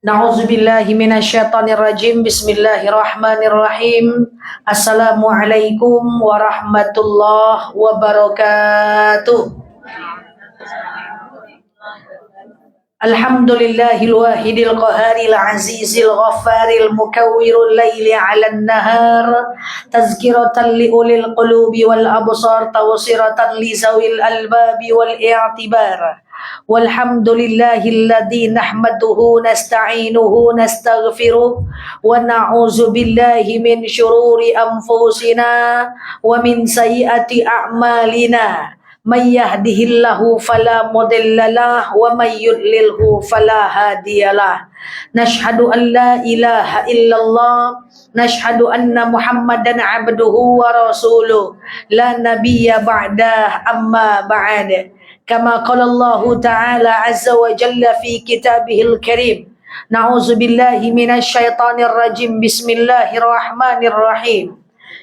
Na'udzubillahi minasyaitonirrajim. Bismillahirrahmanirrahim. Assalamualaikum warahmatullahi wabarakatuh. Alhamdulillahil wahidil qaharil azizil ghaffaril mukawwirul laili 'alan nahar tazkiratan li ulil qulubi wal absar tawsiratan li zawil albabi wal i'tibar. Walhamdulillahilladzi nahmaduhu nasta'inuhu nastaghfiruh wa na'udzu billahi min syururi anfusina wa min sayyiati a'malina. May yahdihillahu fala mudhillalah wa may yudlilhu fala hadiyalah. Nashhadu an la ilaha illallah, nashhadu anna Muhammadan abduhu wa rasuluh, la nabiyya ba'dah, amma ba'd. Kama qala Allah Ta'ala azza wa jalla fi kitabihil karim. Na'udzu billahi minasyaitonir rajim. Bismillahirrahmanirrahim.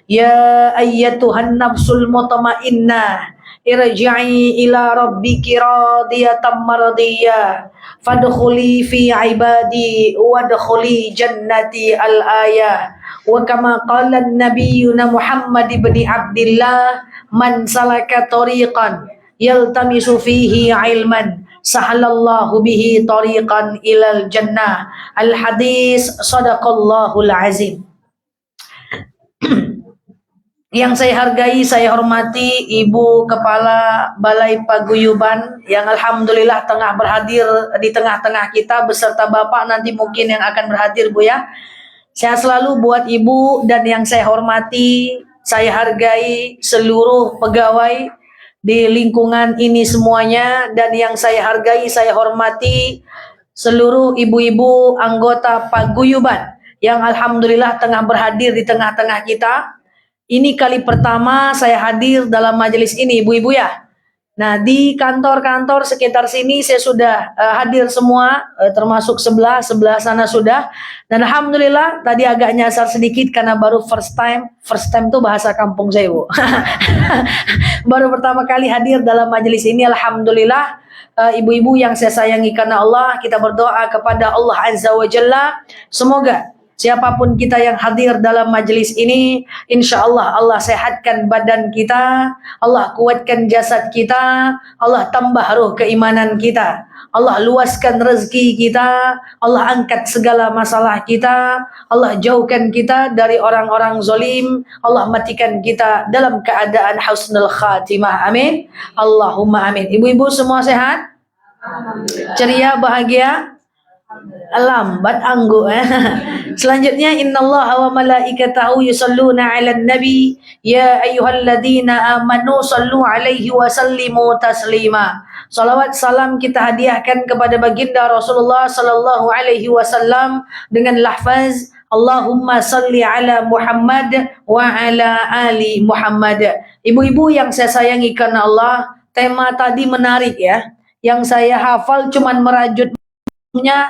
Ya ayyatuhan nafsul mutmainnah, irji'i ila rabbiki radiyatan mardiyah, fadkhuli fi ibadi wadkhuli jannati al-ayah. Wa kama qala an-nabiyyuna Muhammad ibn Abdillah, man salaka tariqan yaltamisu fihi ilman sahalallahu bihi tariqan ilal jannah. Al-hadis sadaqallahul azim. Yang saya hargai, saya hormati Ibu Kepala Balai Paguyuban yang alhamdulillah tengah berhadir di tengah-tengah kita beserta Bapak nanti mungkin yang akan berhadir, Bu ya. Sehat selalu buat Ibu, dan yang saya hormati, saya hargai seluruh pegawai di lingkungan ini semuanya, dan yang saya hargai, saya hormati seluruh ibu-ibu anggota Paguyuban yang alhamdulillah tengah berhadir di tengah-tengah kita. Ini kali pertama saya hadir dalam majelis ini, ibu-ibu ya. Nah, di kantor-kantor sekitar sini saya sudah hadir semua, termasuk sebelah sana sudah. Dan alhamdulillah tadi agak nyasar sedikit karena baru first time itu bahasa kampung saya, Bu. Baru pertama kali hadir dalam majelis ini, alhamdulillah. Ibu-ibu yang saya sayangi karena Allah, kita berdoa kepada Allah Azza wa Jalla, semoga siapapun kita yang hadir dalam majelis ini, insya Allah Allah sehatkan badan kita, Allah kuatkan jasad kita, Allah tambah ruh keimanan kita, Allah luaskan rezeki kita, Allah angkat segala masalah kita, Allah jauhkan kita dari orang-orang zalim, Allah matikan kita dalam keadaan husnul khatimah. Amin. Allahumma amin. Ibu-ibu semua sehat? Ceria, bahagia? Lambat anggu. Selanjutnya, innallaha wa malaikatahu yusalluna 'alan nabi ya ayyuhalladzina amanu sallu 'alaihi wa sallimu taslima. Salawat salam kita hadiahkan kepada baginda Rasulullah sallallahu alaihi wasallam dengan lafaz Allahumma salli ala Muhammad wa ala ali Muhammad. Ibu-ibu yang saya sayangi karena Allah, tema tadi menarik ya. Yang saya hafal cuman merajut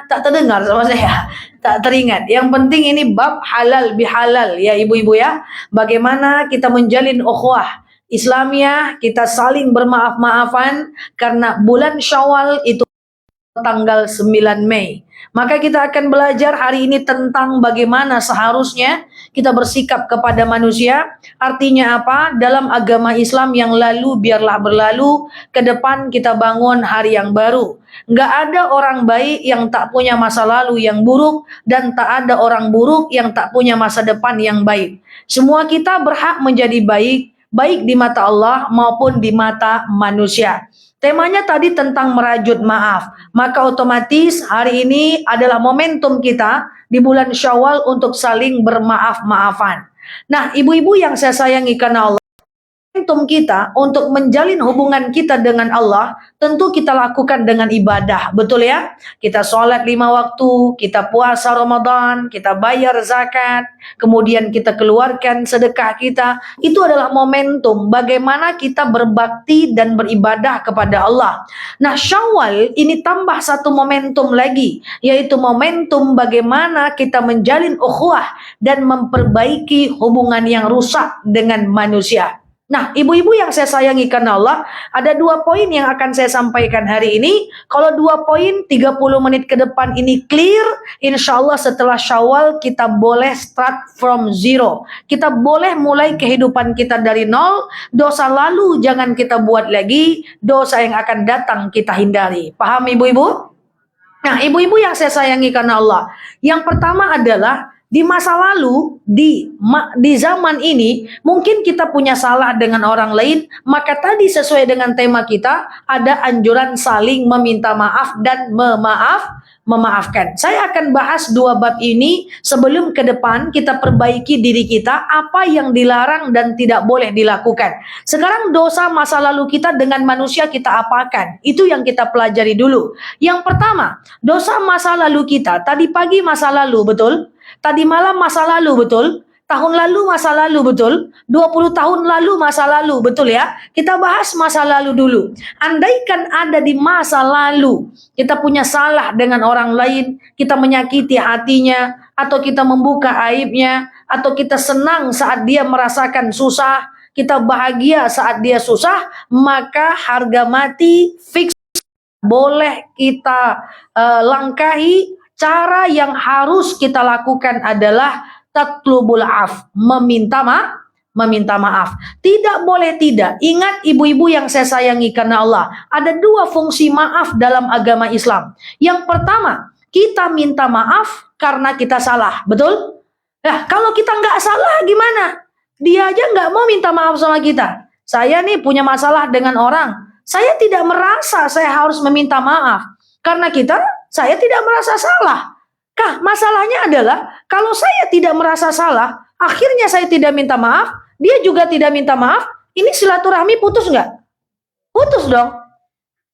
tak terdengar sama saya, tak teringat. Yang penting ini bab halal bihalal ya ibu-ibu ya. Bagaimana kita menjalin ukhuwah Islamiyah, kita saling bermaaf-maafan karena bulan Syawal itu tanggal 9 Mei. Maka kita akan belajar hari ini tentang bagaimana seharusnya kita bersikap kepada manusia. Artinya apa? Dalam agama Islam yang lalu biarlah berlalu, ke depan kita bangun hari yang baru. Nggak ada orang baik yang tak punya masa lalu yang buruk, dan tak ada orang buruk yang tak punya masa depan yang baik. Semua kita berhak menjadi baik, baik di mata Allah maupun di mata manusia. Temanya tadi tentang merajut maaf, maka otomatis hari ini adalah momentum kita di bulan Syawal untuk saling bermaaf-maafan. Nah, ibu-ibu yang saya sayangi karena Allah, momentum kita untuk menjalin hubungan kita dengan Allah tentu kita lakukan dengan ibadah, betul ya? Kita sholat 5 waktu, kita puasa Ramadan, kita bayar zakat, kemudian kita keluarkan sedekah kita. Itu adalah momentum bagaimana kita berbakti dan beribadah kepada Allah. Nah, Syawal ini tambah satu momentum lagi, yaitu momentum bagaimana kita menjalin ukhuwah dan memperbaiki hubungan yang rusak dengan manusia. Nah, ibu-ibu yang saya sayangi karena Allah, ada 2 poin yang akan saya sampaikan hari ini. Kalau 2 poin, 30 menit ke depan ini clear, insya Allah setelah Syawal kita boleh start from zero. Kita boleh mulai kehidupan kita dari nol, dosa lalu jangan kita buat lagi, dosa yang akan datang kita hindari. Paham ibu-ibu? Nah, ibu-ibu yang saya sayangi karena Allah, yang pertama adalah di masa lalu, di zaman ini, mungkin kita punya salah dengan orang lain, maka tadi sesuai dengan tema kita, ada anjuran saling meminta maaf dan memaafkan. Saya akan bahas 2 bab ini sebelum ke depan kita perbaiki diri kita, apa yang dilarang dan tidak boleh dilakukan. Sekarang dosa masa lalu kita dengan manusia kita apakan? Itu yang kita pelajari dulu. Yang pertama, dosa masa lalu kita, tadi pagi masa lalu, betul? Tadi malam masa lalu, betul? Tahun lalu masa lalu, betul? 20 tahun lalu masa lalu, betul ya? Kita bahas masa lalu dulu. Andaikan ada di masa lalu, kita punya salah dengan orang lain, kita menyakiti hatinya, atau kita membuka aibnya, atau kita senang saat dia merasakan susah, kita bahagia saat dia susah, maka harga mati fix boleh kita langkahi. Cara yang harus kita lakukan adalah tatlubul af, meminta maaf. Tidak boleh tidak. Ingat ibu-ibu yang saya sayangi karena Allah, ada 2 fungsi maaf dalam agama Islam. Yang pertama, kita minta maaf karena kita salah, betul? Nah, kalau kita nggak salah gimana? Dia aja nggak mau minta maaf sama kita. Saya nih punya masalah dengan orang, saya tidak merasa saya harus meminta maaf. Karena saya tidak merasa salah. Masalahnya adalah kalau saya tidak merasa salah, akhirnya saya tidak minta maaf, dia juga tidak minta maaf, ini silaturahmi putus nggak? Putus dong.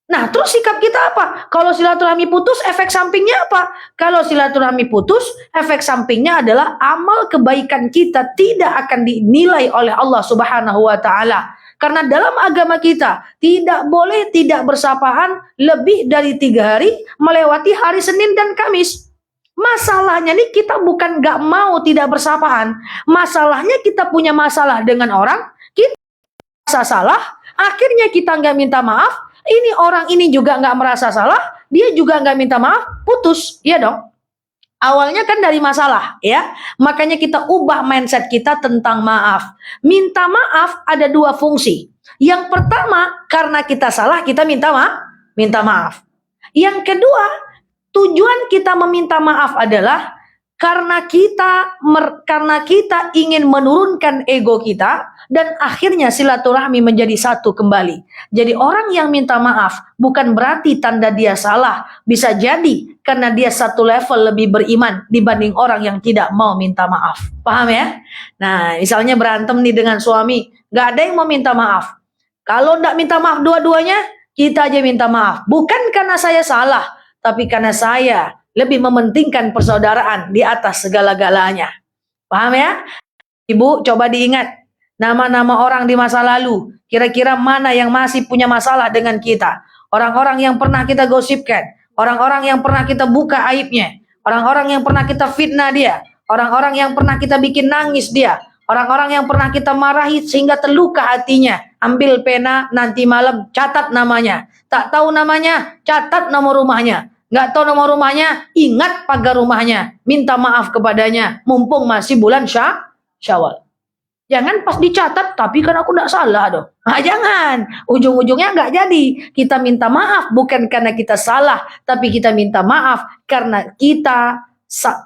Nah, terus sikap kita apa? Kalau silaturahmi putus, efek sampingnya apa? Kalau silaturahmi putus, efek sampingnya adalah amal kebaikan kita tidak akan dinilai oleh Allah Subhanahu wa Ta'ala. Karena dalam agama kita tidak boleh tidak bersapaan lebih dari 3 hari melewati hari Senin dan Kamis. Masalahnya nih kita bukan gak mau tidak bersapaan. Masalahnya kita punya masalah dengan orang, kita merasa salah, akhirnya kita gak minta maaf, ini orang ini juga gak merasa salah, dia juga gak minta maaf, putus, iya dong. Awalnya kan dari masalah, ya. Makanya kita ubah mindset kita tentang maaf. Minta maaf ada 2 fungsi. Yang pertama, karena kita salah, kita minta maaf. Yang kedua, tujuan kita meminta maaf adalah karena kita ingin menurunkan ego kita dan akhirnya silaturahmi menjadi satu kembali. Jadi orang yang minta maaf bukan berarti tanda dia salah, bisa jadi karena dia satu level lebih beriman dibanding orang yang tidak mau minta maaf. Paham ya? Nah, misalnya berantem nih dengan suami, gak ada yang mau minta maaf. Kalau gak minta maaf dua-duanya, kita aja minta maaf. Bukan karena saya salah, tapi karena saya lebih mementingkan persaudaraan di atas segala-galanya. Paham ya? Ibu, coba diingat nama-nama orang di masa lalu. Kira-kira mana yang masih punya masalah dengan kita? Orang-orang yang pernah kita gosipkan, orang-orang yang pernah kita buka aibnya, orang-orang yang pernah kita fitnah dia, orang-orang yang pernah kita bikin nangis dia, orang-orang yang pernah kita marahi sehingga terluka hatinya. Ambil pena, nanti malam catat namanya. Tak tahu namanya, catat nomor rumahnya. Nggak tahu nomor rumahnya, ingat pagar rumahnya. Minta maaf kepadanya, mumpung masih bulan Syawal. Jangan pas dicatat, tapi kan aku nggak salah dong. Nah, jangan. Ujung-ujungnya nggak jadi. Kita minta maaf bukan karena kita salah, tapi kita minta maaf karena kita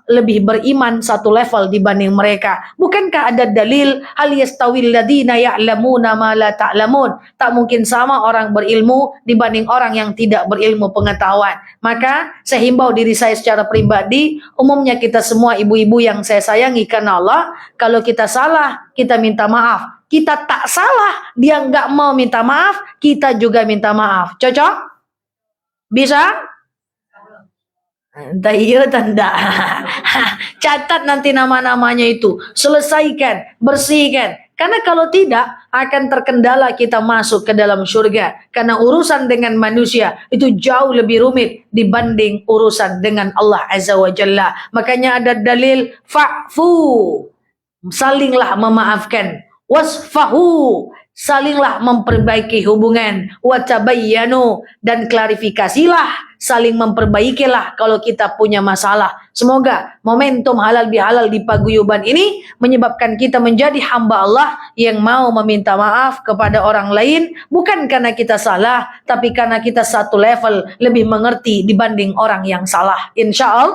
lebih beriman satu level dibanding mereka. Bukankah ada dalil hal yastawil ladina ya'lamuna ma la ta'lamun? Tak mungkin sama orang berilmu dibanding orang yang tidak berilmu pengetahuan. Maka saya himbau diri saya secara pribadi, umumnya kita semua ibu-ibu yang saya sayangi karena Allah, kalau kita salah, kita minta maaf. Kita tak salah, dia nggak mau minta maaf, kita juga minta maaf. Cocok? Bisa? Entah iya tanda. Catat nanti nama-namanya itu, selesaikan, bersihkan. Karena kalau tidak akan terkendala kita masuk ke dalam surga. Karena urusan dengan manusia itu jauh lebih rumit dibanding urusan dengan Allah Azza wa Jalla. Makanya ada dalil fa'fu, salinglah memaafkan. Wasfahu, salinglah memperbaiki hubungan, watabayyanu, dan klarifikasilah, saling memperbaikilah kalau kita punya masalah. Semoga momentum halal bihalal di paguyuban ini menyebabkan kita menjadi hamba Allah yang mau meminta maaf kepada orang lain, bukan karena kita salah, tapi karena kita satu level lebih mengerti dibanding orang yang salah. Insya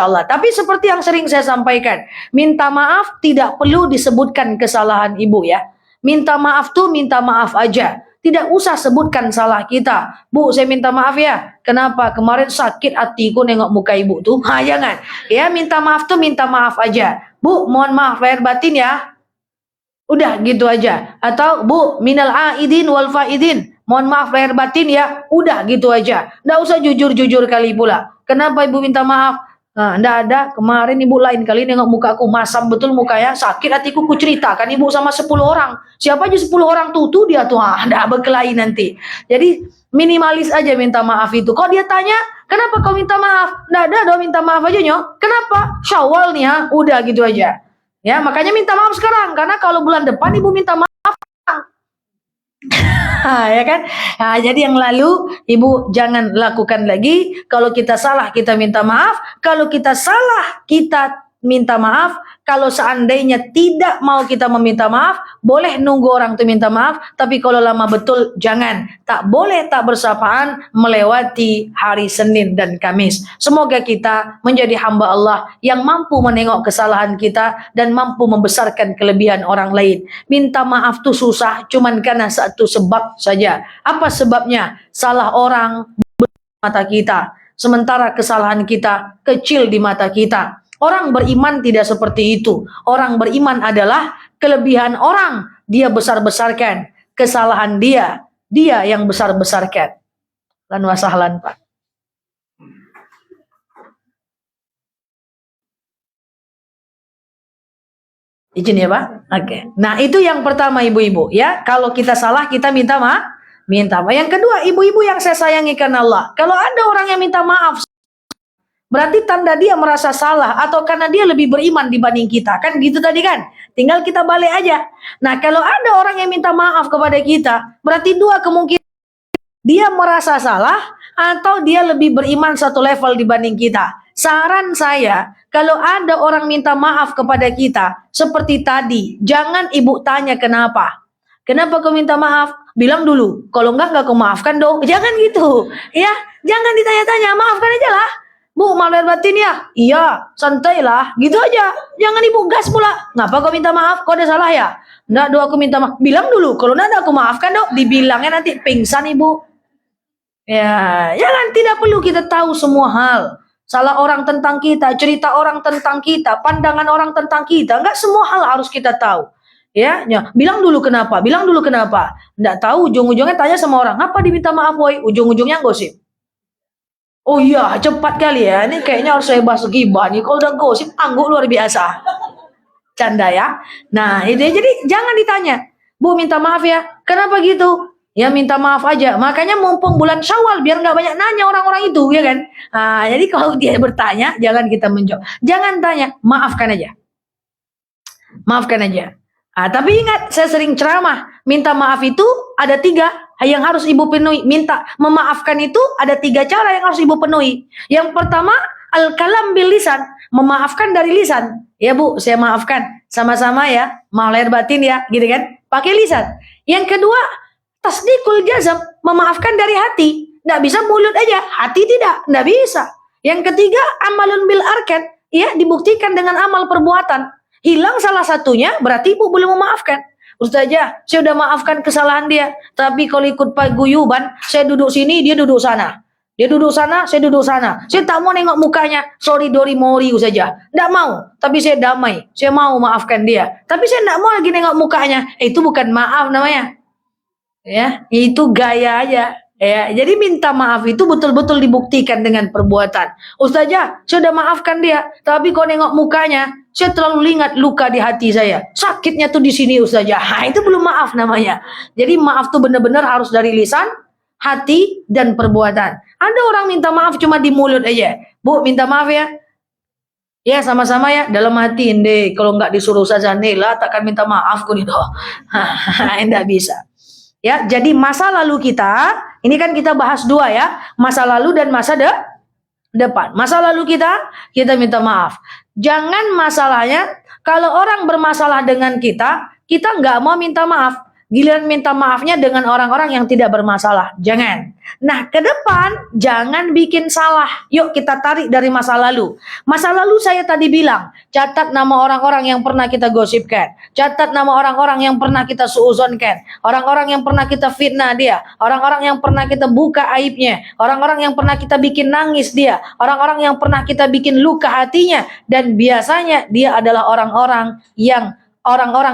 Allah. Tapi seperti yang sering saya sampaikan, minta maaf tidak perlu disebutkan kesalahan ibu ya. Minta maaf tuh minta maaf aja. Tidak usah sebutkan salah kita. Bu, saya minta maaf ya. Kenapa? Kemarin sakit hatiku nengok muka ibu tuh. Jangan. Ya, minta maaf tuh minta maaf aja. Bu, mohon maaf lahir batin ya. Udah gitu aja. Atau bu, minal aidin wal faidin. Mohon maaf lahir batin ya. Udah gitu aja. Nggak usah jujur-jujur kali pula. Kenapa ibu minta maaf? Nah, nggak ada. Kemarin ibu lain kali nengok mukaku, masam betul mukanya, sakit hatiku, ku ceritakan ibu sama 10 orang. Siapa aja 10 orang tuh dia tuh, nggak berkelahi nanti. Jadi minimalis aja minta maaf itu. Kok dia tanya, kenapa kau minta maaf? Nggak ada dong, minta maaf aja nyok. Kenapa? Syawal nih ya, udah gitu aja. Ya makanya minta maaf sekarang, karena kalau bulan depan ibu minta maaf. Ya kan? Nah, jadi yang lalu ibu jangan lakukan lagi. Kalau kita salah kita minta maaf. Kalau kita salah kita minta maaf. Kalau seandainya tidak mau kita meminta maaf, boleh nunggu orang itu minta maaf. Tapi kalau lama betul jangan. Tak boleh tak bersapaan melewati hari Senin dan Kamis. Semoga kita menjadi hamba Allah yang mampu menengok kesalahan kita dan mampu membesarkan kelebihan orang lain. Minta maaf tuh susah cuman karena satu sebab saja. Apa sebabnya? Salah orang di mata kita, sementara kesalahan kita kecil di mata kita. Orang beriman tidak seperti itu. Orang beriman adalah kelebihan orang dia besar-besarkan, kesalahan dia yang besar-besarkan. Lan wasahlan Pak. Izin ya Pak. Oke. Nah itu yang pertama ibu-ibu ya. Kalau kita salah kita minta maaf. Yang kedua, ibu-ibu yang saya sayangi karena Allah. Kalau ada orang yang minta maaf, berarti tanda dia merasa salah atau karena dia lebih beriman dibanding kita. Kan gitu tadi kan? Tinggal kita balik aja. Nah, kalau ada orang yang minta maaf kepada kita, berarti dua kemungkinan. Dia merasa salah atau dia lebih beriman satu level dibanding kita. Saran saya, kalau ada orang minta maaf kepada kita, seperti tadi, jangan ibu tanya kenapa. Kenapa kau minta maaf? Bilang dulu. Kalau enggak kau maafkan dong. Jangan gitu. Ya, jangan ditanya-tanya. Maafkan aja lah. Bu, maaf lahir batin ya? Iya, santai lah. Gitu aja. Jangan ibu gas pula. Ngapa kau minta maaf? Kau ada salah ya? Enggak, doa aku minta maaf. Bilang dulu. Kalau enggak aku maafkan dong. Dibilangnya nanti pingsan ibu. Ya, jangan, tidak perlu kita tahu semua hal. Salah orang tentang kita, cerita orang tentang kita, pandangan orang tentang kita. Enggak semua hal harus kita tahu. Ya, bilang dulu kenapa? Enggak tahu, ujung-ujungnya tanya sama orang, "Apa diminta maaf, woi?" Ujung-ujungnya gosip. Oh iya, cepat kali ya. Ini kayaknya harus saya bahas gibah nih. Kalau udah gosip, angguk luar biasa. Canda ya. Nah, itu jadi jangan ditanya. Bu, minta maaf ya. Kenapa gitu? Ya minta maaf aja. Makanya mumpung bulan Syawal biar nggak banyak nanya orang-orang itu, ya kan? Nah, jadi kalau dia bertanya, jangan kita menjawab. Jangan tanya, maafkan aja. Maafkan aja. Nah, tapi ingat, saya sering ceramah. Minta maaf itu ada 3 yang harus ibu penuhi. Memaafkan itu ada 3 cara yang harus ibu penuhi. Yang pertama, al-kalam bil lisan. Memaafkan dari lisan. Ya bu, saya maafkan. Sama-sama ya. Maaf lahir batin ya. Gitu kan. Pakai lisan. Yang kedua, tasdikul jazam. Memaafkan dari hati. Nggak bisa mulut aja. Hati tidak. Nggak bisa. Yang ketiga, amalun bil arkan. Ya, dibuktikan dengan amal perbuatan. Hilang salah satunya, berarti ibu belum memaafkan. Ustazah, saya udah maafkan kesalahan dia. Tapi kalau ikut paguyuban, saya duduk sini, dia duduk sana. Dia duduk sana, saya duduk sana. Saya tak mau nengok mukanya. Sorry, dori, mori, Ustazah. Nggak mau. Tapi saya damai. Saya mau maafkan dia. Tapi saya nggak mau lagi nengok mukanya. Itu bukan maaf namanya. Ya, itu gaya aja. Ya, jadi minta maaf itu betul-betul dibuktikan dengan perbuatan. Ustazah, saya sudah maafkan dia, tapi kau nengok mukanya, saya terlalu ingat luka di hati saya. Sakitnya tuh di sini Ustazah. Itu belum maaf namanya. Jadi maaf tuh benar-benar harus dari lisan, hati, dan perbuatan. Ada orang minta maaf cuma di mulut aja. Bu, minta maaf ya. Ya sama-sama ya dalam hati ende kalau nggak disuruh saja lah takkan minta maaf kok itu. Enggak bisa. Ya, jadi masa lalu kita, ini kan kita bahas dua ya, masa lalu dan masa depan. Masa lalu kita minta maaf. Jangan masalahnya kalau orang bermasalah dengan kita nggak mau minta maaf. Giliran minta maafnya dengan orang-orang yang tidak bermasalah. Jangan. Nah, ke depan jangan bikin salah. Yuk kita tarik dari masa lalu. Masa lalu saya tadi bilang, catat nama orang-orang yang pernah kita gosipkan. Catat nama orang-orang yang pernah kita suuzonkan. Orang-orang yang pernah kita fitnah dia. Orang-orang yang pernah kita buka aibnya. Orang-orang yang pernah kita bikin nangis dia. Orang-orang yang pernah kita bikin luka hatinya. Dan biasanya dia adalah orang-orang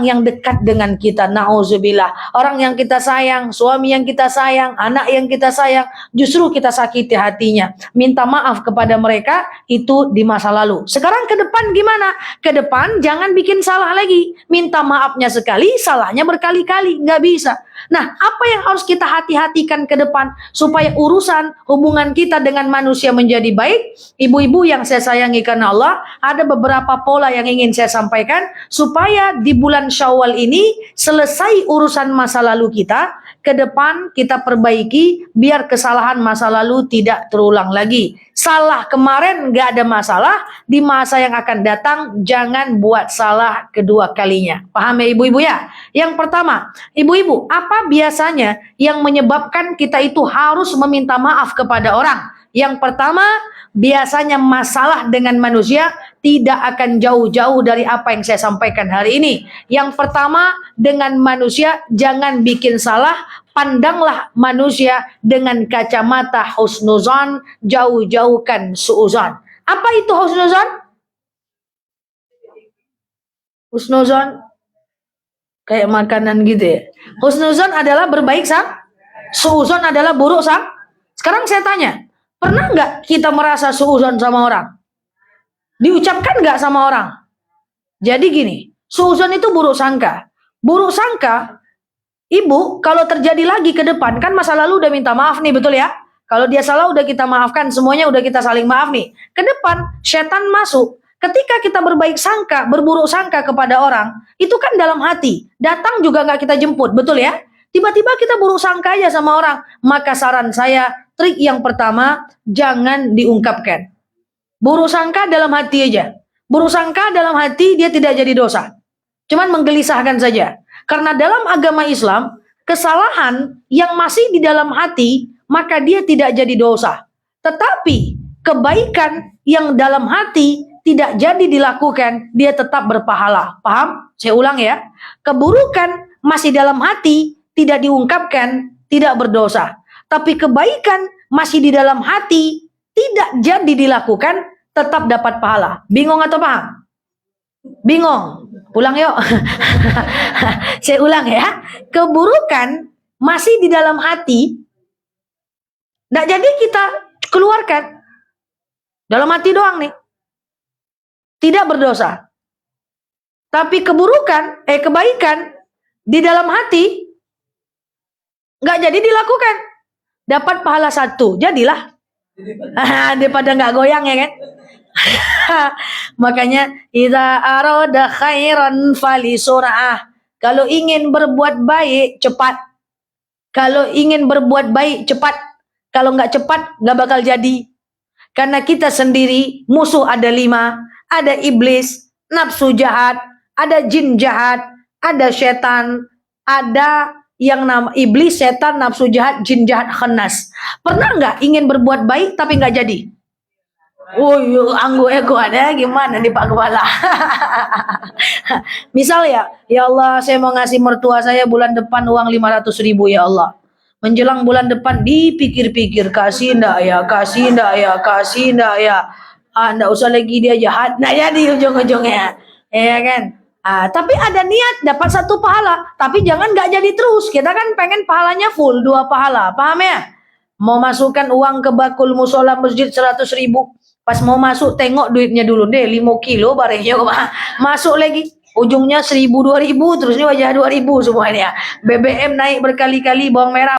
yang dekat dengan kita. Nauzubillah. Orang yang kita sayang, suami yang kita sayang, anak yang kita sayang, justru kita sakiti hatinya. Minta maaf kepada mereka itu di masa lalu. Sekarang ke depan gimana? Ke depan jangan bikin salah lagi. Minta maafnya sekali, salahnya berkali-kali. Nggak bisa. Nah, apa yang harus kita hati-hatikan ke depan supaya urusan hubungan kita dengan manusia menjadi baik? Ibu-ibu yang saya sayangi karena Allah, ada beberapa pola yang ingin saya sampaikan supaya di bulan Syawal ini selesai urusan masa lalu kita, ke depan kita perbaiki biar kesalahan masa lalu tidak terulang lagi. Salah kemarin nggak ada masalah, di masa yang akan datang jangan buat salah kedua kalinya. Paham ya ibu-ibu ya? Yang pertama, ibu-ibu, apa biasanya yang menyebabkan kita itu harus meminta maaf kepada orang? Yang pertama, biasanya masalah dengan manusia tidak akan jauh-jauh dari apa yang saya sampaikan hari ini. Yang pertama, dengan manusia jangan bikin salah, pandanglah manusia dengan kacamata husnuzon, jauh-jauhkan suuzon. Apa itu husnuzon? Husnuzon kayak makanan gitu ya. Husnuzon adalah berbaik suuzon adalah buruk Sekarang saya tanya, pernah nggak kita merasa suuzon sama orang? Diucapkan nggak sama orang? Jadi gini, suuzon itu buruk sangka. Buruk sangka, ibu kalau terjadi lagi ke depan, kan masa lalu udah minta maaf nih, betul ya? Kalau dia salah udah kita maafkan, semuanya udah kita saling maaf nih. Ke depan, setan masuk. Ketika kita berbaik sangka, berburuk sangka kepada orang, itu kan dalam hati. Datang juga nggak kita jemput, betul ya? Tiba-tiba kita buruk sangka aja sama orang. Maka saran saya, trik yang pertama, jangan diungkapkan. Buruk sangka dalam hati aja. Buruk sangka dalam hati dia tidak jadi dosa. Cuman menggelisahkan saja. Karena dalam agama Islam, kesalahan yang masih di dalam hati, maka dia tidak jadi dosa. Tetapi kebaikan yang dalam hati tidak jadi dilakukan, dia tetap berpahala. Paham? Saya ulang ya. Keburukan masih dalam hati, tidak diungkapkan, tidak berdosa. Tapi kebaikan masih di dalam hati, tidak jadi dilakukan, tetap dapat pahala. Bingung atau paham? Bingung? Ulang yuk. Saya ulang ya. Keburukan masih di dalam hati, tidak jadi kita keluarkan. Dalam hati doang nih. Tidak berdosa. Tapi kebaikan di dalam hati nggak jadi dilakukan. Dapat pahala 1. Jadilah. Daripada nggak goyang ya kan. Makanya idza arada khairan fali sur'ah. Kalau ingin berbuat baik cepat. Kalau ingin berbuat baik cepat. Kalau nggak cepat nggak bakal jadi. Karena kita sendiri musuh ada 5. Ada iblis, nafsu jahat, ada jin jahat, ada setan, ada yang nama iblis, setan, nafsu jahat, jin jahat, khannas. Pernah nggak ingin berbuat baik tapi nggak jadi? Oh, anggo ego ada gimana nih Pak Kepala? Misal ya Allah, saya mau ngasih mertua saya bulan depan uang 500.000 ya Allah. Menjelang bulan depan dipikir-pikir, kasih enggak ya, kasih enggak ya, kasih enggak ya. Enggak usah lagi dia jahat. Nah jadi ujung-ujungnya, ya kan? Tapi ada niat dapat 1 pahala, tapi jangan nggak jadi terus. Kita kan pengen pahalanya full 2 pahala, paham ya? Mau masukkan uang ke bakul musola masjid 100.000, pas mau masuk tengok duitnya dulu deh 5 kilo barangnya masuk lagi. Ujungnya 1.000 2.000 terus ini wajah 2.000 semuanya. BBM naik berkali-kali, bawang merah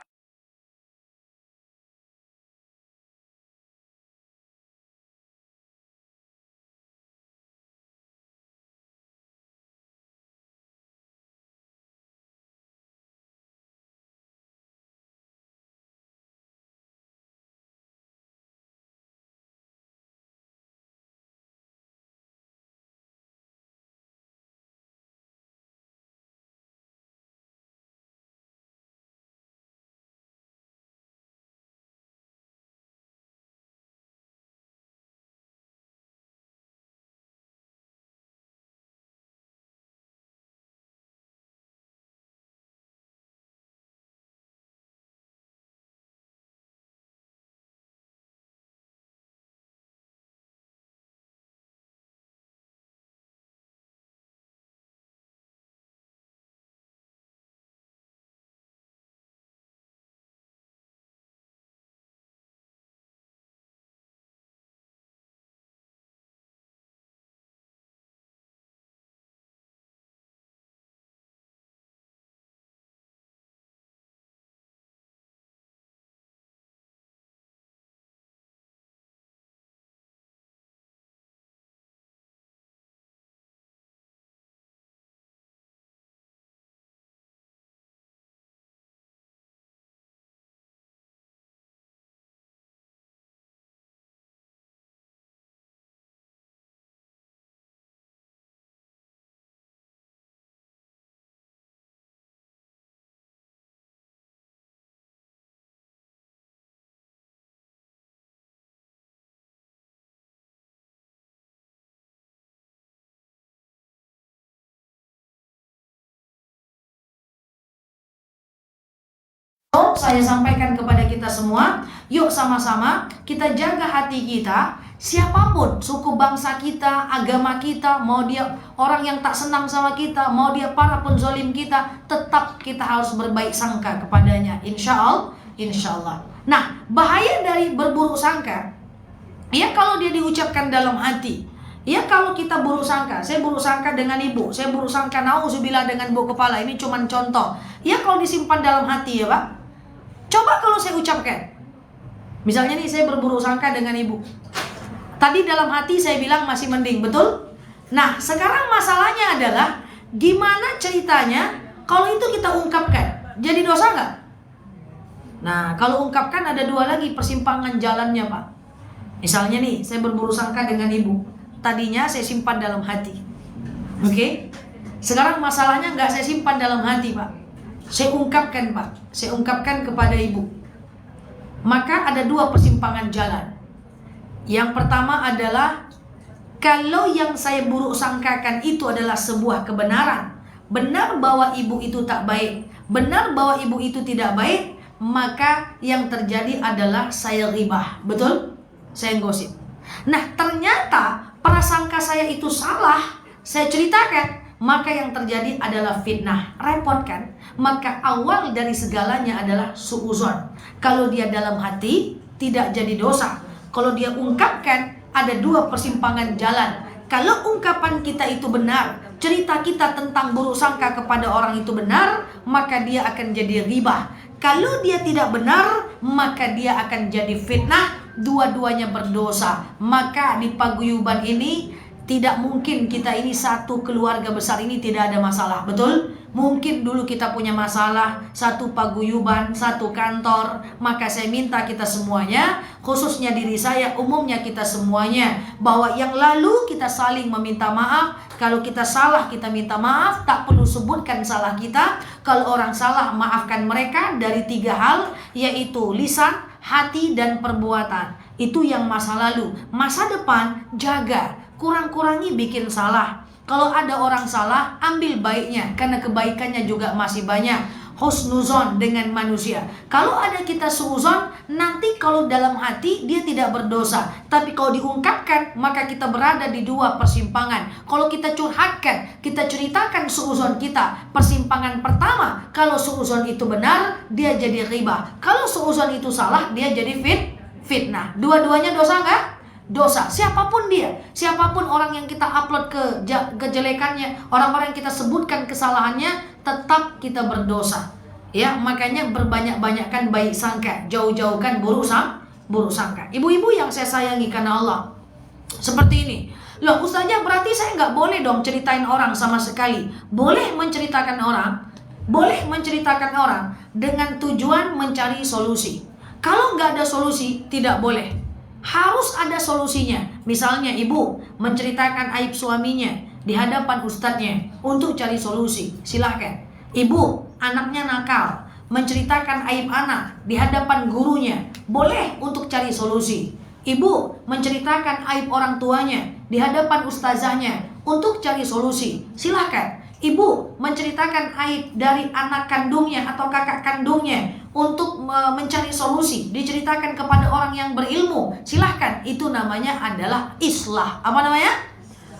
mau saya sampaikan kepada kita semua, yuk sama-sama kita jaga hati kita. Siapapun suku bangsa kita, agama kita, mau dia orang yang tak senang sama kita, mau dia para penzolim kita, tetap kita harus berbaik sangka kepadanya. Insya Allah. Nah, bahaya dari berburuk sangka, ya kalau dia diucapkan dalam hati. Ya kalau kita buruk sangka, saya buruk sangka dengan ibu, saya buruk sangka nauzubillah dengan ibu kepala, ini cuma contoh. Ya kalau disimpan dalam hati ya Pak. Coba kalau saya ucapkan, misalnya nih saya berburuk sangka dengan ibu. Tadi dalam hati saya bilang masih mending, betul? Nah sekarang masalahnya adalah gimana ceritanya kalau itu kita ungkapkan, jadi dosa nggak? Nah kalau ungkapkan ada dua lagi persimpangan jalannya Pak. Misalnya nih saya berburuk sangka dengan ibu, tadinya saya simpan dalam hati. Oke? Sekarang masalahnya nggak saya simpan dalam hati Pak, saya ungkapkan Pak, saya ungkapkan kepada ibu. Maka ada dua persimpangan jalan. Yang pertama adalah kalau yang saya buruk sangkakan itu adalah sebuah kebenaran, benar bahwa ibu itu tak baik, benar bahwa ibu itu tidak baik, maka yang terjadi adalah saya ghibah, betul? Saya gosip. Nah ternyata prasangka saya itu salah, saya ceritakan, maka yang terjadi adalah fitnah. Repot kan? Maka awal dari segalanya adalah suuzon. Kalau dia dalam hati tidak jadi dosa, kalau dia ungkapkan ada dua persimpangan jalan. Kalau ungkapan kita itu benar, cerita kita tentang buruk sangka kepada orang itu benar, maka dia akan jadi ghibah. Kalau dia tidak benar, maka dia akan jadi fitnah. Dua-duanya berdosa. Maka di paguyuban ini tidak mungkin kita ini satu keluarga besar ini tidak ada masalah, betul? Mungkin dulu kita punya masalah, satu paguyuban, satu kantor. Maka saya minta kita semuanya, khususnya diri saya, umumnya kita semuanya, bahwa yang lalu kita saling meminta maaf. Kalau kita salah kita minta maaf, tak perlu sebutkan salah kita. Kalau orang salah maafkan mereka dari tiga hal, yaitu lisan, hati, dan perbuatan. Itu yang masa lalu. Masa depan jaga, kurang-kurangi bikin salah. Kalau ada orang salah, ambil baiknya, karena kebaikannya juga masih banyak. Husnuzon dengan manusia. Kalau ada kita suuzon, nanti kalau dalam hati dia tidak berdosa, tapi kalau diungkapkan, maka kita berada di dua persimpangan. Kalau kita curhatkan, kita ceritakan suuzon kita, persimpangan pertama, kalau suuzon itu benar, dia jadi ghibah. Kalau suuzon itu salah, dia jadi fitnah. Dua-duanya dosa nggak? Dosa. Siapapun dia, siapapun orang yang kita upload kejelekannya, orang-orang yang kita sebutkan kesalahannya, tetap kita berdosa. Ya, makanya berbanyak-banyakkan baik sangka, jauh-jauhkan buruk sangka. Ibu-ibu yang saya sayangi karena Allah, seperti ini. Loh Ustazah, berarti saya nggak boleh dong ceritain orang sama sekali. Boleh menceritakan orang dengan tujuan mencari solusi. Kalau nggak ada solusi, tidak boleh. Harus ada solusinya. Misalnya ibu menceritakan aib suaminya di hadapan ustadznya untuk cari solusi, silahkan. Ibu anaknya nakal, menceritakan aib anak di hadapan gurunya, boleh untuk cari solusi. Ibu menceritakan aib orang tuanya di hadapan ustazahnya untuk cari solusi, silahkan. Ibu menceritakan aib dari anak kandungnya atau kakak kandungnya untuk mencari solusi, diceritakan kepada orang yang berilmu, silahkan. Itu namanya adalah islah. Apa namanya?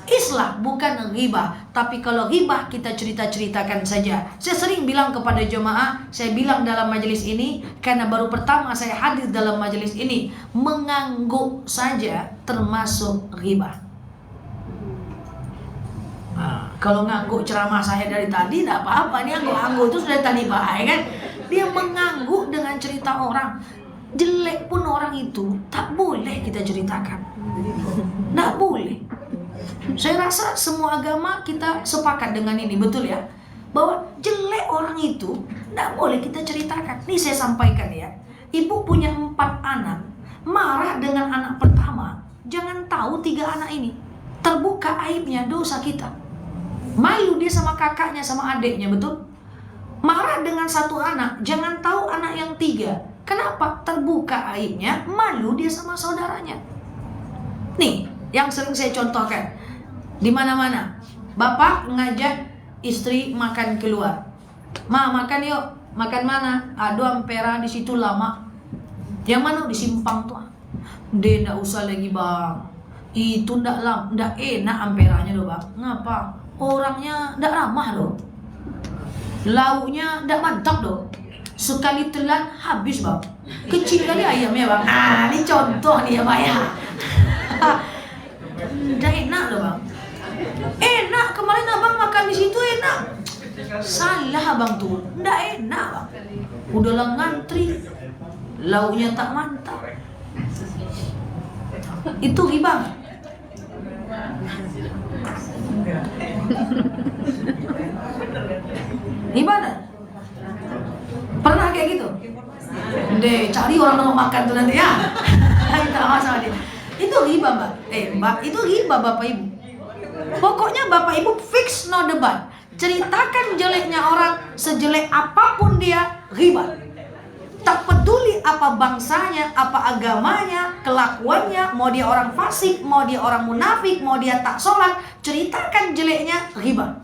Islah, bukan ghibah. Tapi kalau ghibah kita cerita-ceritakan saja. Saya sering bilang kepada jemaah, saya bilang dalam majelis ini, karena baru pertama saya hadir dalam majelis ini, mengangguk saja termasuk ghibah. Kalau ngangguk ceramah saya dari tadi tidak apa-apa, nih angguk-angguk itu sudah tadi bahaya kan. Dia mengangguk dengan cerita orang. Jelek pun orang itu tak boleh kita ceritakan, tidak boleh. Saya rasa semua agama kita sepakat dengan ini, betul ya, bahwa jelek orang itu tidak boleh kita ceritakan. Nih saya sampaikan ya, ibu punya 4 anak, marah dengan anak pertama, jangan tahu 3 anak ini terbuka aibnya, dosa kita. Malu dia sama kakaknya, sama adiknya, betul? Marah dengan 1 anak, jangan tahu anak yang 3. Kenapa? Terbuka aibnya, malu dia sama saudaranya. Nih, yang sering saya contohkan di mana-mana. Bapak ngajak istri makan keluar. Ma, makan yuk. Makan mana? Aduh ampera di situ lama. Yang mana? Di simpang tuh. Dia ndak usah lagi bang. Itu ndak enak amperanya loh bang. Ngapa? Orangnya ndak ramah loh. Lauknya ndak mantap loh. Sekali telan habis bang. Kecil kali ayamnya bang. Ini contoh nih ya bang ya. Ndak enak loh bang. Enak, kemarin abang makan di situ enak. Salah abang tuh, ndak enak bang. Udah lah ngantri, lauknya tak mantap. Itu riba. Gimana? Pernah kayak gitu? Deh, cari orang mau makan tuh nanti ya. Kita sama dia. Itu riba mbak. Mbak, itu riba bapak ibu. Pokoknya bapak ibu fix no debat. Ceritakan jeleknya orang sejelek apapun dia, riba. Tak peduli apa bangsanya, apa agamanya, kelakuannya, mau dia orang fasik, mau dia orang munafik, mau dia tak sholat, ceritakan jeleknya, riba.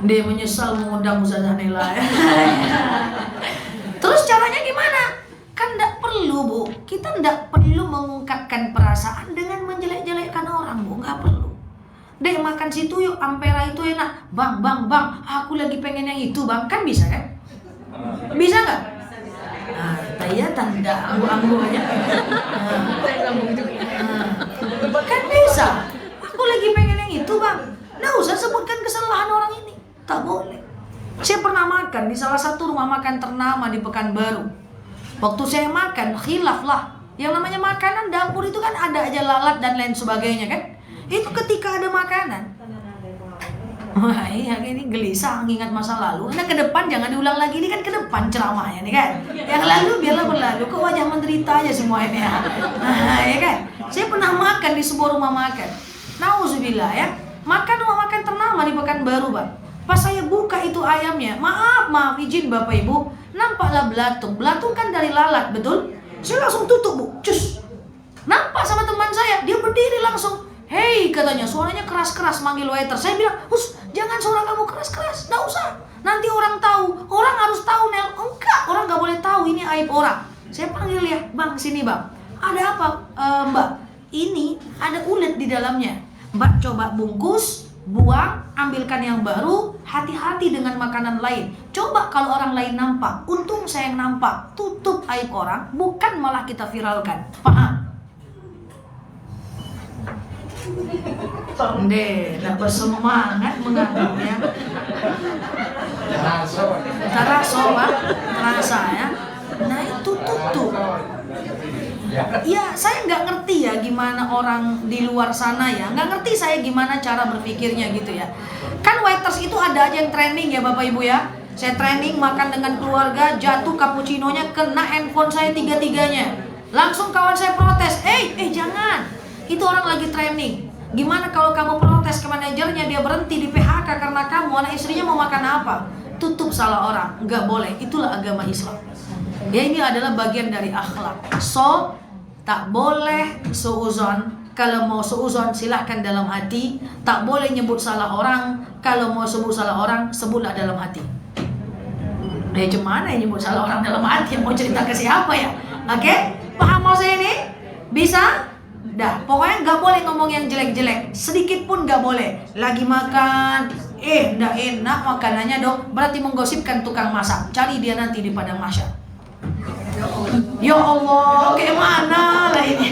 Dia menyesal mengundang Ustazah Nela. Terus caranya gimana? Kan tidak perlu bu, kita tidak perlu mengungkapkan perasaan dengan menjelek-jelekkan orang bu, nggak perlu. Dek makan situ yuk, ampera itu enak. Bang, aku lagi pengen yang itu bang, kan bisa kan? Bisa nggak? Nah, saya tanda anggu-anggu aja. Kan bisa. Aku lagi pengen yang itu bang. Nggak usah sebutkan kesalahan orang ini, tak boleh. Saya pernah makan di salah satu rumah makan ternama di Pekanbaru. Waktu saya makan, khilaf lah. Yang namanya makanan dapur itu kan ada aja lalat dan lain sebagainya kan. Itu ketika ada makanan. Wah iya ini gelisah ingat masa lalu. Nah ke depan jangan diulang lagi, ini kan ke depan ceramahnya nih kan. Yang lalu biarlah berlalu, kok wajah menderita aja semua ini ya. Nah ya kan. Saya pernah makan di sebuah rumah makan. Nauzubillah ya. Makan rumah makan ternama di Pekanbaru bang. Pas saya buka itu ayamnya, maaf izin bapak ibu, nampaklah belatung. Belatung kan dari lalat, betul? Saya langsung tutup bu, cus. Nampak sama teman saya, dia berdiri langsung. Hei katanya, suaranya keras-keras manggil waiter. Saya bilang, jangan suara kamu keras-keras, nggak usah. Nanti orang tahu, orang harus tahu Nel. Enggak, orang nggak boleh tahu, ini aib orang. Saya panggil ya, bang sini bang. Ada apa mbak? Ini ada ulet di dalamnya. Mbak coba bungkus, buang, ambilkan yang baru. Hati-hati dengan makanan lain. Coba kalau orang lain nampak, untung saya yang nampak. Tutup aib orang, bukan malah kita viralkan. Paham? Deh, tak bersemangat menganggapnya. Terasa ya. Nah itu tutup. Ya saya nggak ngerti ya gimana orang di luar sana ya. Nggak ngerti saya gimana cara berpikirnya gitu ya. Kan waiters itu ada aja yang training ya bapak ibu ya. Saya training makan dengan keluarga, jatuh cappuccino-nya kena handphone saya tiga-tiganya. Langsung kawan saya protes, jangan. Itu orang lagi training. Gimana kalau kamu protes ke manajernya, dia berhenti di PHK karena kamu, anak istrinya mau makan apa? Tutup salah orang, nggak boleh. Itulah agama Islam. Ya ini adalah bagian dari akhlak. So, tak boleh suuzon. Kalau mau suuzon silahkan dalam hati. Tak boleh nyebut salah orang. Kalau mau sebut salah orang, sebutlah dalam hati. Gimana ya nyebut salah orang dalam hati? Mau cerita ke siapa ya? Oke? Paham maksudnya ini? Bisa? Dah, pokoknya nggak boleh ngomong yang jelek-jelek. Sedikit pun nggak boleh. Lagi makan, nggak enak makanannya dong. Berarti menggosipkan tukang masak. Cari dia nanti di padang mahsyar. Ya Allah, kayak mana lah ini?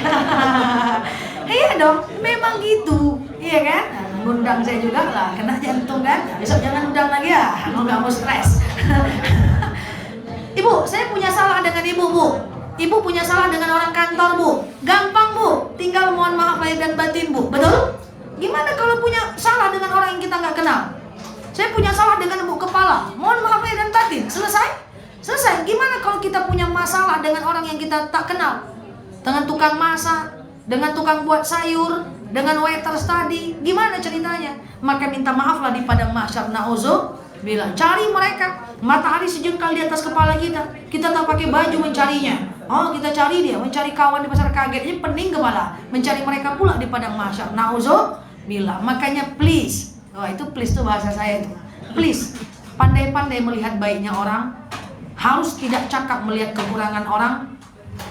Iya dong, memang gitu. Iya kan? Ngundang saya juga lah, kena jantung kan? Besok jangan undang lagi ya, nggak mau stres. Ibu, saya punya salah dengan ibu, Bu. Ibu punya salah dengan orang kantor, Bu. Gampang, Bu. Tinggal mohon maaf lahir dan batin, Bu. Betul? Gimana kalau punya salah dengan orang yang kita nggak kenal? Saya punya salah dengan ibu kepala. Mohon maaf lahir dan batin. Selesai? Selesai. Gimana kalau kita punya masalah dengan orang yang kita tak kenal? Dengan tukang masak, dengan tukang buat sayur, dengan waiters tadi. Gimana ceritanya? Maka minta maaflah di padang mahsyar. Na'udzubillah. Cari mereka. Matahari sejengkal di atas kepala kita. Kita tak pakai baju mencarinya. Oh, kita cari dia, mencari kawan di pasar kaget. Ini pening kepala. Mencari mereka pula di padang mahsyar. Na'udzubillah. Makanya please. Oh, itu please tuh bahasa saya itu. Please. Pandai-pandai melihat baiknya orang, harus tidak cakap melihat kekurangan orang.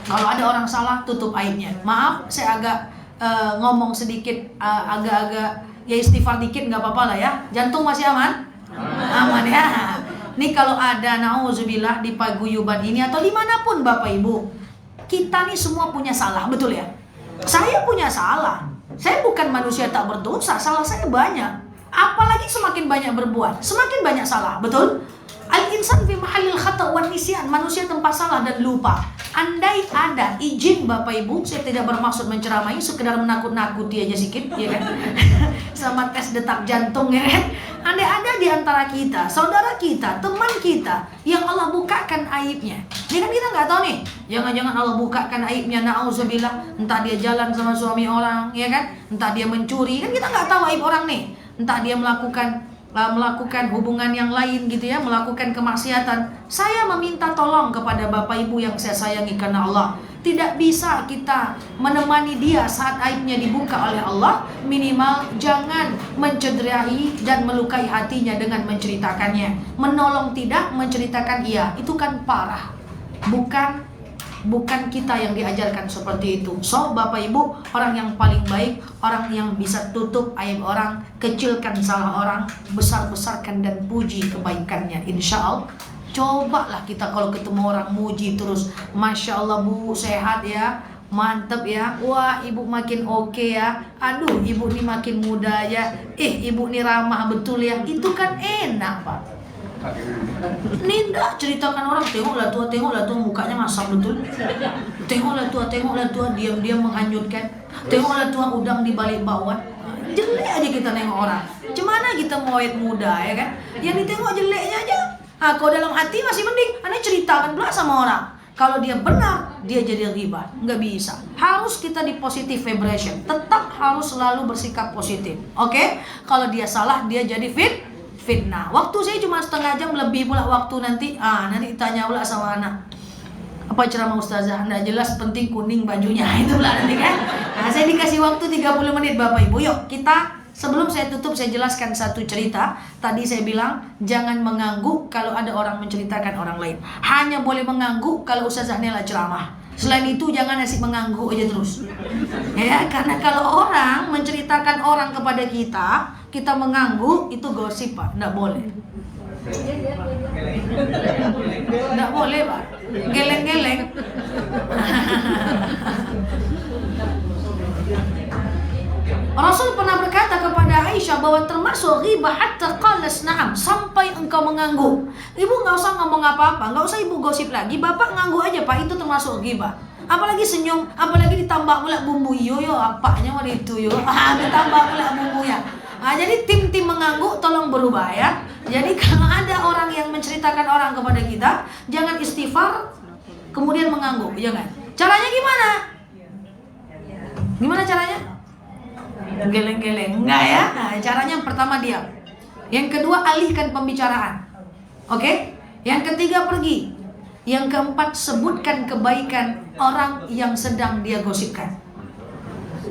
Kalau ada orang salah, tutup aibnya. Maaf, saya agak ngomong sedikit, agak-agak ya istighfar dikit, nggak apa-apa lah ya. Jantung masih aman? Aman ya. Nih kalau ada nauzubillah di paguyuban ini atau dimanapun Bapak Ibu, kita nih semua punya salah, betul ya? Saya punya salah. Saya bukan manusia tak berdosa, salah saya banyak. Apalagi semakin banyak berbuat, semakin banyak salah, betul? Al-insan fi mahallil khata' wan nisyan, manusia tempat salah dan lupa. Andai ada izin Bapak Ibu, saya tidak bermaksud menceramai, sekedar menakut-nakuti aja sedikit, ya kan? Sama tes detak jantung, ya kan? Andai ada di antara kita, saudara kita, teman kita yang Allah bukakan aibnya, ya kan kita nggak tahu nih. Jangan-jangan Allah bukakan aibnya, na'udzubillah, entah dia jalan sama suami orang, ya kan? Entah dia mencuri, kan kita nggak tahu aib orang nih. Entah dia melakukan hubungan yang lain gitu ya, melakukan kemaksiatan. Saya meminta tolong kepada Bapak Ibu yang saya sayangi karena Allah. Tidak bisa kita menemani dia saat aibnya dibuka oleh Allah. Minimal jangan mencederai dan melukai hatinya dengan menceritakannya. Menolong tidak, menceritakan iya. Itu kan parah. Bukan kita yang diajarkan seperti itu. So Bapak Ibu, orang yang paling baik, orang yang bisa tutup aib orang, kecilkan salah orang, besar-besarkan dan puji kebaikannya. Insya Allah. Cobalah kita kalau ketemu orang muji terus, Masya Allah Bu, sehat ya, mantep ya, wah ibu makin oke ya, aduh ibu nih makin muda ya, ibu nih ramah betul ya. Itu kan enak Pak. Ninda ceritakan orang, tengoklah tua mukanya masam betul. Tengoklah tua diam-diam menghanyutkan. Tengoklah tua udang di balik bawah. Jelek aja kita nengok orang. Cemana kita mau awet muda ya kan? Yang ditengok jeleknya aja. Kalau dalam hati masih mending, aneh ceritakan pula sama orang. Kalau dia benar, dia jadi ghibah. Nggak bisa. Harus kita di positive vibration. Tetap harus selalu bersikap positif. Oke? Kalau dia salah, dia jadi fitnah. Waktu saya cuma setengah jam, lebih pula waktu nanti. Nanti tanya pula sama anak. Apa ceramah ustazah? Nggak jelas, penting kuning bajunya. Itu pula nanti kan. Saya dikasih waktu 30 menit Bapak Ibu. Yuk kita, sebelum saya tutup, saya jelaskan satu cerita. Tadi saya bilang, jangan mengangguk kalau ada orang menceritakan orang lain. Hanya boleh mengangguk kalau ustazah Nela ceramah. Selain itu jangan asik mengangguk aja terus. Ya, karena kalau orang menceritakan orang kepada kita mengangguk, itu gosip Pak, nggak boleh. Nggak boleh Pak, geleng-geleng. Rasul pernah berkata kepada Aisyah bahwa termasuk ghibah hatta qalas na'am, sampai engkau mengangguk. Ibu nggak usah ngomong apa-apa, nggak usah ibu gosip lagi, bapak ngangguk aja Pak, itu termasuk ghibah. Apalagi senyum, apalagi ditambah pula bumbu yo apanya waktu itu yo, ditambah pula bumbunya. Jadi tim mengangguk tolong berubah ya. Jadi kalau ada orang yang menceritakan orang kepada kita, jangan istighfar kemudian mengangguk, jangan. Caranya gimana? Gimana caranya? Geleng-geleng, enggak ya? Caranya yang pertama diam. Yang kedua alihkan pembicaraan. Oke? Yang ketiga pergi. Yang keempat sebutkan kebaikan orang yang sedang dia gosipkan.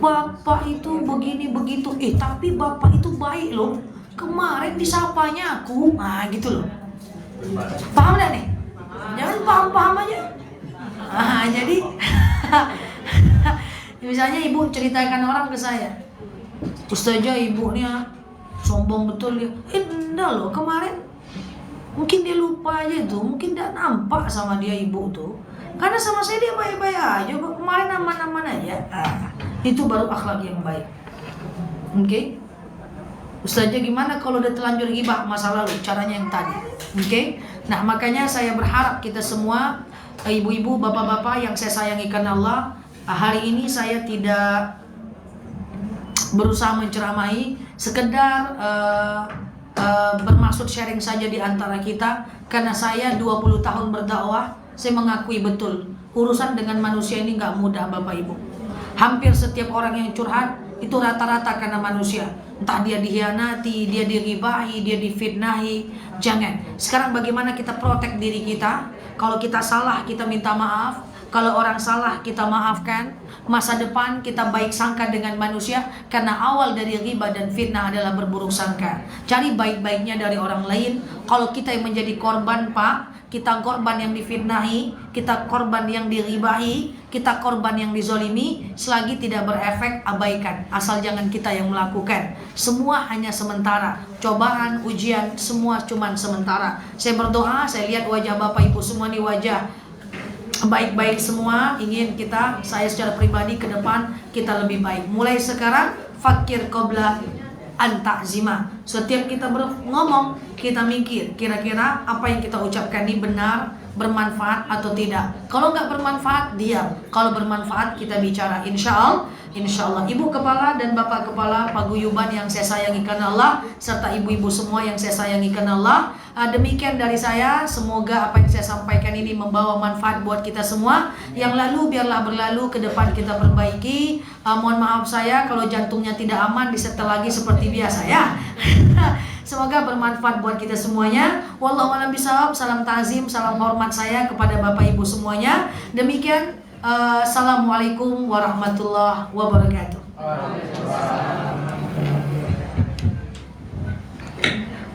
Bapak itu begini begitu, tapi bapak itu baik loh. Kemarin disapanya aku, gitu loh. Paham gak nih? Jangan paham-paham aja. Jadi misalnya ibu ceritakan orang ke saya, Ustazah ibu nih sombong betul dia. Enggak loh, kemarin mungkin dia lupa aja tuh, mungkin tidak nampak sama dia ibu tuh. Karena sama saya dia baik-baik aja, kemarin aman-aman aja. Itu baru akhlak yang baik. Oke? Ustazah gimana kalau udah terlanjur ghibah masa lalu? Caranya yang tadi. Oke? Nah makanya saya berharap kita semua, ibu-ibu, bapak-bapak yang saya sayangi karena Allah, hari ini saya tidak berusaha menceramai, sekedar bermaksud sharing saja di antara kita. Karena saya 20 tahun berdakwah, saya mengakui betul urusan dengan manusia ini gak mudah Bapak Ibu. Hampir setiap orang yang curhat itu rata-rata karena manusia. Entah dia dihianati, dia diribahi, dia difitnahi. Jangan. Sekarang bagaimana kita protect diri kita? Kalau kita salah, kita minta maaf. Kalau orang salah kita maafkan. Masa depan kita baik sangka dengan manusia, karena awal dari ghibah dan fitnah adalah berburuk sangka. Cari baik-baiknya dari orang lain. Kalau kita yang menjadi korban, Pak, kita korban yang difitnahi, kita korban yang diribahi, kita korban yang dizolimi, selagi tidak berefek, abaikan. Asal jangan kita yang melakukan. Semua hanya sementara. Cobaan, ujian, semua cuman sementara. Saya berdoa, saya lihat wajah Bapak Ibu semua nih, wajah baik-baik semua. Ingin kita, saya secara pribadi ke depan kita lebih baik. Mulai sekarang, fakir qabla anta'zima. Setiap kita ngomong, kita mikir kira-kira apa yang kita ucapkan ini benar, bermanfaat atau tidak. Kalau nggak bermanfaat, diam. Kalau bermanfaat, kita bicara. Insya Allah, Ibu Kepala dan Bapak Kepala Paguyuban yang saya sayangi karena Allah, serta ibu-ibu semua yang saya sayangi karena Allah. Demikian dari saya. Semoga apa yang saya sampaikan ini membawa manfaat buat kita semua. Yang lalu biarlah berlalu, ke depan kita perbaiki. Mohon maaf saya kalau jantungnya tidak aman, disetel lagi seperti biasa ya. Semoga bermanfaat buat kita semuanya. Wallahu a'lam bishawab. Salam ta'zim, salam hormat saya kepada Bapak Ibu semuanya. Demikian. Assalamualaikum warahmatullahi wabarakatuh.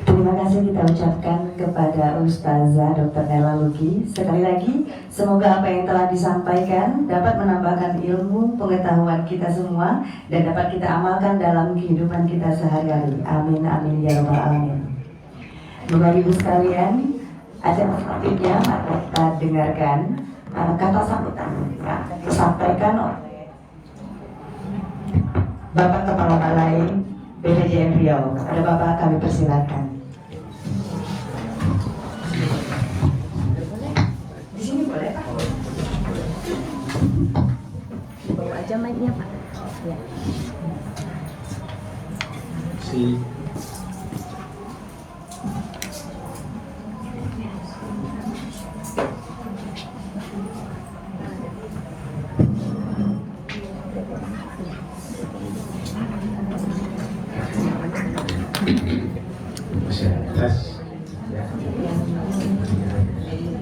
Terima kasih kita ucapkan kepada Ustazah Dr. Nela Luki. Sekali lagi, semoga apa yang telah disampaikan dapat menambahkan ilmu pengetahuan kita semua dan dapat kita amalkan dalam kehidupan kita sehari-hari. Amin, amin, ya rabbal alamin. Bapak Ibu sekalian, ada selanjutnya mari kita dengarkan kata sambutan yang akan disampaikan oleh Bapak Kepala Balai BPJM Riau. Ada Bapak, kami persilakan. Di sini boleh Pak? Bawa aja mic-nya Pak. Ya. Si